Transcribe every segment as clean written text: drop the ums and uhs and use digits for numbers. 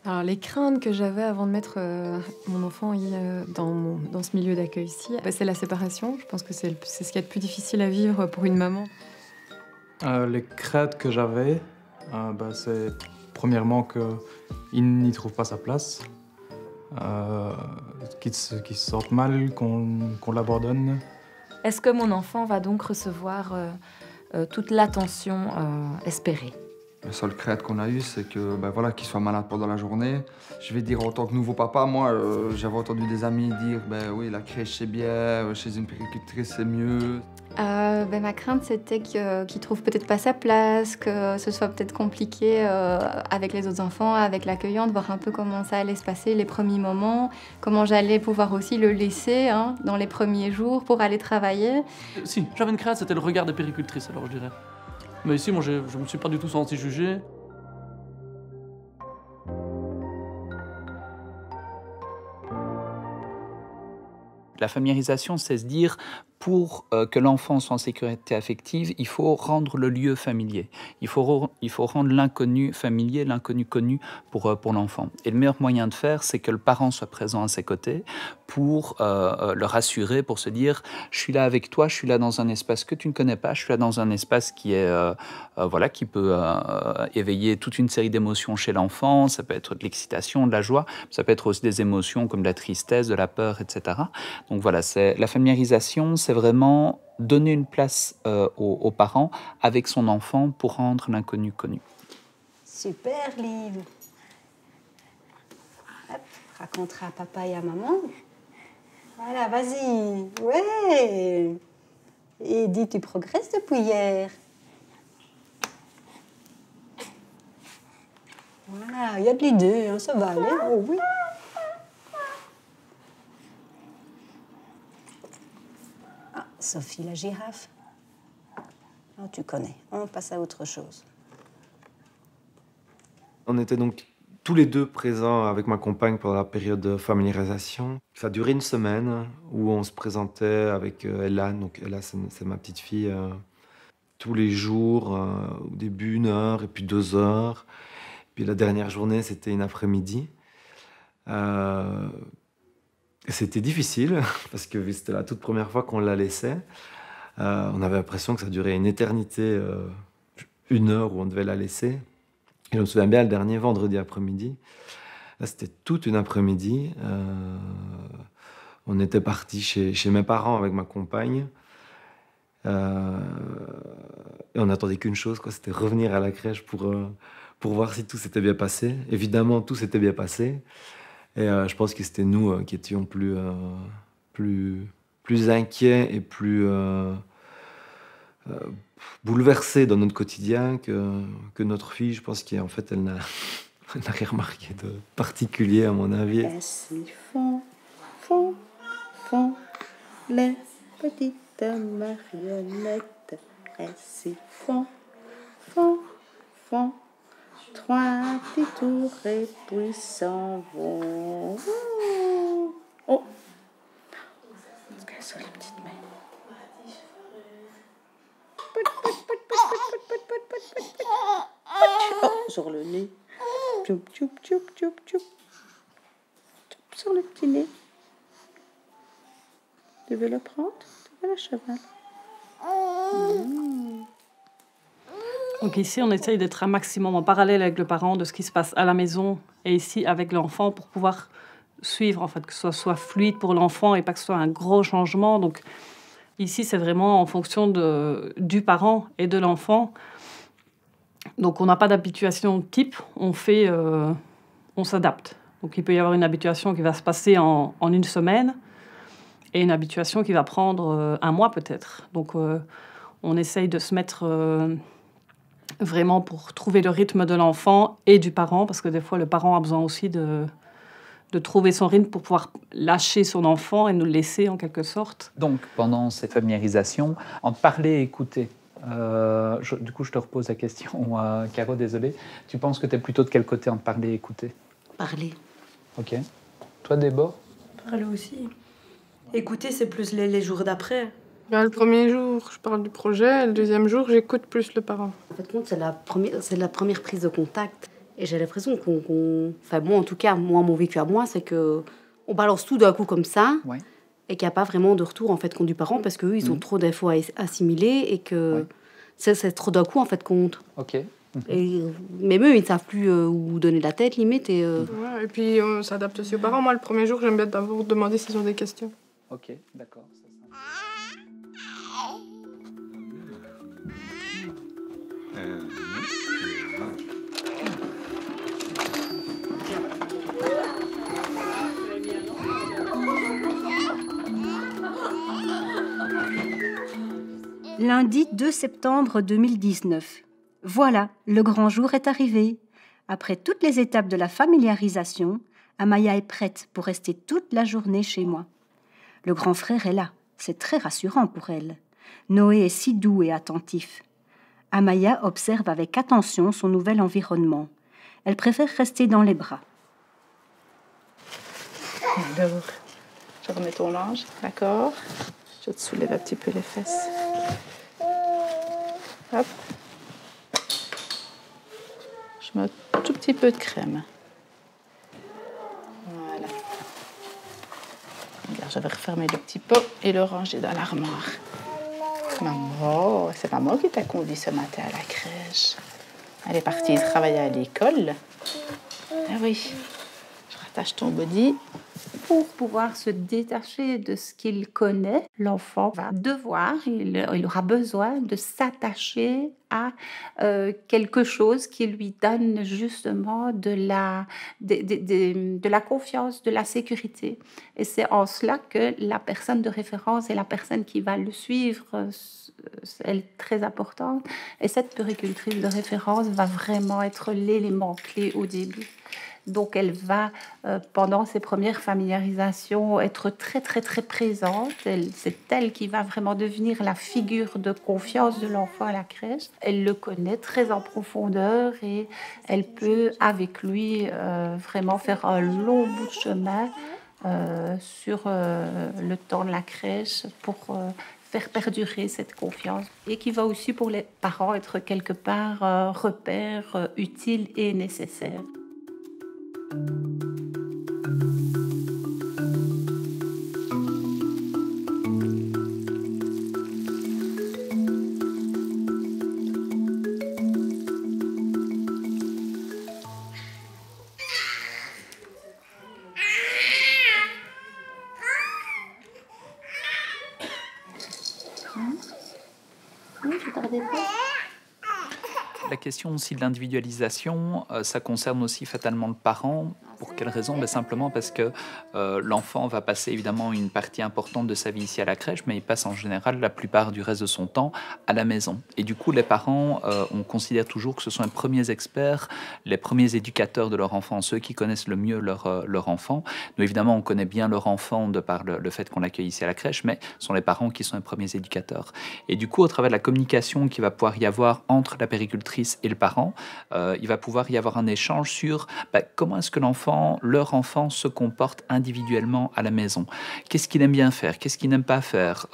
Alors, les craintes que j'avais avant de mettre mon enfant dans ce milieu d'accueil ici, c'est la séparation. Je pense que c'est ce qu'il y a de plus difficile à vivre pour une maman. Les craintes que j'avais, c'est premièrement qu'il n'y trouve pas sa place, qu'il se sente mal, qu'on l'abandonne. Est-ce que mon enfant va donc recevoir toute l'attention espérée? La seule crainte qu'on a eue, c'est que, qu'il soit malade pendant la journée. Je vais dire, en tant que nouveau papa, moi, j'avais entendu des amis dire, oui, la crèche c'est bien, chez une puéricultrice c'est mieux. Ma crainte, c'était qu'il trouve peut-être pas sa place, que ce soit peut-être compliqué avec les autres enfants, avec l'accueillante, voir un peu comment ça allait se passer les premiers moments, comment j'allais pouvoir aussi le laisser dans les premiers jours pour aller travailler. Si, j'avais une crainte, c'était le regard des puéricultrices, alors je dirais. Mais ici, moi, je me suis pas du tout senti jugé. La familiarisation, c'est se dire, pour que l'enfant soit en sécurité affective, il faut rendre le lieu familier. Il faut rendre l'inconnu familier, l'inconnu connu pour l'enfant. Et le meilleur moyen de faire, c'est que le parent soit présent à ses côtés pour le rassurer, pour se dire « je suis là avec toi, je suis là dans un espace que tu ne connais pas, je suis là dans un espace qui est qui peut éveiller toute une série d'émotions chez l'enfant. Ça peut être de l'excitation, de la joie, ça peut être aussi des émotions comme de la tristesse, de la peur, etc. » Donc voilà, la familiarisation, c'est vraiment donner une place aux parents avec son enfant pour rendre l'inconnu connu. Super, Liv. Hop, racontera à papa et à maman. Voilà, vas-y. Ouais. Et dis, tu progresses depuis hier. Voilà, il y a de l'idée, hein, ça va aller. Oh oui. Sophie la girafe. Oh, tu connais. On passe à autre chose. On était donc tous les deux présents avec ma compagne pendant la période de familiarisation. Ça a duré une semaine où on se présentait avec Ella. Donc Ella, c'est ma petite fille. Tous les jours, au début 1 heure et puis 2 heures. Puis la dernière journée, c'était une après-midi. C'était difficile, parce que c'était la toute première fois qu'on la laissait. On avait l'impression que ça durait une éternité, 1 heure où on devait la laisser. Et je me souviens bien, le dernier vendredi après-midi, là c'était toute une après-midi. On était partis chez mes parents avec ma compagne. Et on n'attendait qu'une chose, c'était revenir à la crèche pour voir si tout s'était bien passé. Évidemment, tout s'était bien passé. Et je pense que c'était nous qui étions plus inquiets et plus bouleversés dans notre quotidien que notre fille. Je pense qu'en fait, elle n'a rien remarqué de particulier, à mon avis. Ainsi font les petites marionnettes. Ainsi font 3 petits tours et puis s'en vont. Oh! Quelles sont les petites mains? Oh, sur le nez. Tchoup, tchoup, tchoup, tchoup, tchoup. Sur le petit nez. Tu veux le prendre? Tu veux la cheval? Donc ici, on essaye d'être un maximum en parallèle avec le parent de ce qui se passe à la maison et ici avec l'enfant pour pouvoir suivre, en fait, que ce soit fluide pour l'enfant et pas que ce soit un gros changement. Donc ici, c'est vraiment en fonction du parent et de l'enfant. Donc on n'a pas d'habituation type, on s'adapte. Donc il peut y avoir une habituation qui va se passer en 1 semaine et une habituation qui va prendre 1 mois peut-être. Donc on essaye de se mettre vraiment pour trouver le rythme de l'enfant et du parent, parce que des fois le parent a besoin aussi de trouver son rythme pour pouvoir lâcher son enfant et nous le laisser en quelque sorte. Donc pendant cette familiarisation, entre parler et écouter, du coup je te repose la question, Caro, désolé, tu penses que tu es plutôt de quel côté entre parler et écouter? Parler. Ok. Toi, Débord? Parler aussi. Écouter, c'est plus les jours d'après. Le premier jour, je parle du projet. Le deuxième jour, j'écoute plus le parent. En fait, c'est la première prise de contact. Et j'ai l'impression enfin moi en tout cas, moi mon vécu à moi, c'est que on balance tout d'un coup comme ça, et qu'il n'y a pas vraiment de retour en fait compte du parent parce qu'eux ils ont trop d'infos à assimiler et que c'est trop d'un coup en fait compte. Ok. Et même eux ils ne savent plus où donner la tête limite et. Ouais, et puis on s'adapte aussi aux parents. Moi le premier jour j'aime bien d'abord demander s'ils ont des questions. Ok, d'accord. Lundi 2 septembre 2019. Voilà, le grand jour est arrivé. Après toutes les étapes de la familiarisation, Amaya est prête pour rester toute la journée chez moi. Le grand frère est là, c'est très rassurant pour elle. Noé est si doux et attentif. Amaya observe avec attention son nouvel environnement. Elle préfère rester dans les bras. Alors, je remets ton linge, d'accord? Je te soulève un petit peu les fesses. Hop. Je mets un tout petit peu de crème. Voilà. Regarde, je vais refermer le petit pot et le ranger dans l'armoire. Maman, c'est maman qui t'a conduit ce matin à la crèche. Elle est partie travailler à l'école. Ah oui. Je rattache ton body. Pour pouvoir se détacher de ce qu'il connaît, l'enfant va devoir, il aura besoin de s'attacher à quelque chose qui lui donne justement de la confiance, de la sécurité. Et c'est en cela que la personne de référence et la personne qui va le suivre, elle est très importante. Et cette puéricultrice de référence va vraiment être l'élément clé au début. Donc, elle va, pendant ses premières familiarisations, être très, très, très présente. C'est elle qui va vraiment devenir la figure de confiance de l'enfant à la crèche. Elle le connaît très en profondeur et elle peut, avec lui, vraiment faire un long bout de chemin sur le temps de la crèche pour faire perdurer cette confiance. Et qui va aussi, pour les parents, être quelque part un repère utile et nécessaire. La question aussi de l'individualisation, ça concerne aussi fatalement le parent. Pour quelle raison? Simplement parce que l'enfant va passer évidemment une partie importante de sa vie ici à la crèche, mais il passe en général la plupart du reste de son temps à la maison. Et du coup, les parents, on considère toujours que ce sont les premiers experts, les premiers éducateurs de leur enfant, ceux qui connaissent le mieux leur enfant. Nous, évidemment, on connaît bien leur enfant de par le fait qu'on l'accueille ici à la crèche, mais ce sont les parents qui sont les premiers éducateurs. Et du coup, au travers de la communication qu'il va pouvoir y avoir entre la puéricultrice et le parent, il va pouvoir y avoir un échange sur comment est-ce que leur enfant se comporte individuellement à la maison. Qu'est-ce qu'il aime bien faire? Qu'est-ce qu'il n'aime pas faire?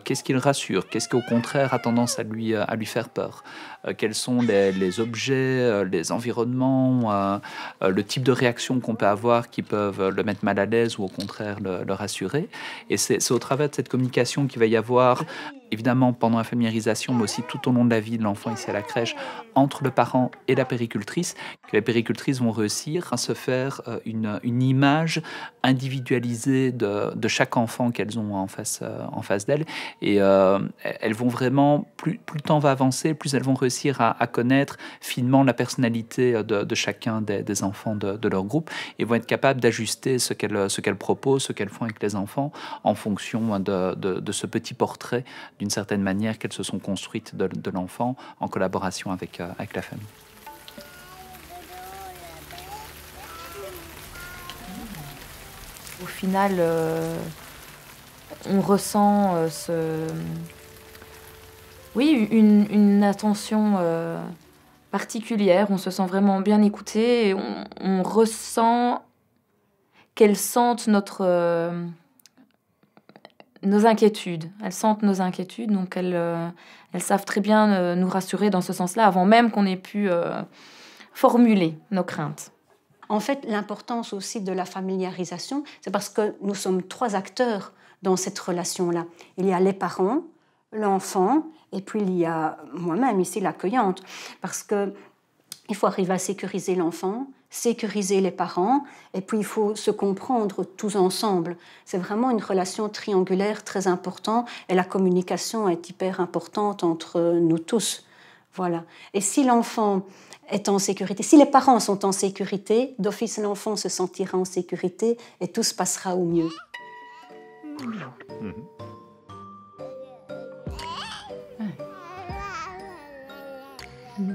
Qu'est-ce qu'il rassure? Qu'est-ce qui, au contraire, a tendance à lui faire peur? Quels sont les objets, les environnements, le type de réaction qu'on peut avoir qui peuvent le mettre mal à l'aise ou, au contraire, le rassurer. Et c'est au travers de cette communication qu'il va y avoir, évidemment, pendant la familiarisation, mais aussi tout au long de la vie de l'enfant ici à la crèche, entre le parent et la puéricultrice, que les puéricultrices vont réussir à se faire une image individualisée de chaque enfant qu'elles ont en face d'elles. Et elles vont vraiment, plus le temps va avancer, plus elles vont réussir à connaître finement la personnalité de chacun des enfants de leur groupe et vont être capables d'ajuster ce qu'elles proposent, ce qu'elles font avec les enfants en fonction de ce petit portrait, d'une certaine manière, qu'elles se sont construites de l'enfant en collaboration avec la famille. Au final, on ressent une attention particulière. On se sent vraiment bien écouté et on ressent qu'elles sentent nos inquiétudes. Elles sentent nos inquiétudes, donc elles savent très bien nous rassurer dans ce sens-là, avant même qu'on ait pu formuler nos craintes. En fait, l'importance aussi de la familiarisation, c'est parce que nous sommes 3 acteurs dans cette relation-là. Il y a les parents, l'enfant, et puis il y a moi-même ici, l'accueillante. Parce qu'il faut arriver à sécuriser l'enfant, sécuriser les parents, et puis il faut se comprendre tous ensemble. C'est vraiment une relation triangulaire très importante, et la communication est hyper importante entre nous tous. Voilà. Et si l'enfant est en sécurité, si les parents sont en sécurité, d'office l'enfant se sentira en sécurité et tout se passera au mieux. Mm.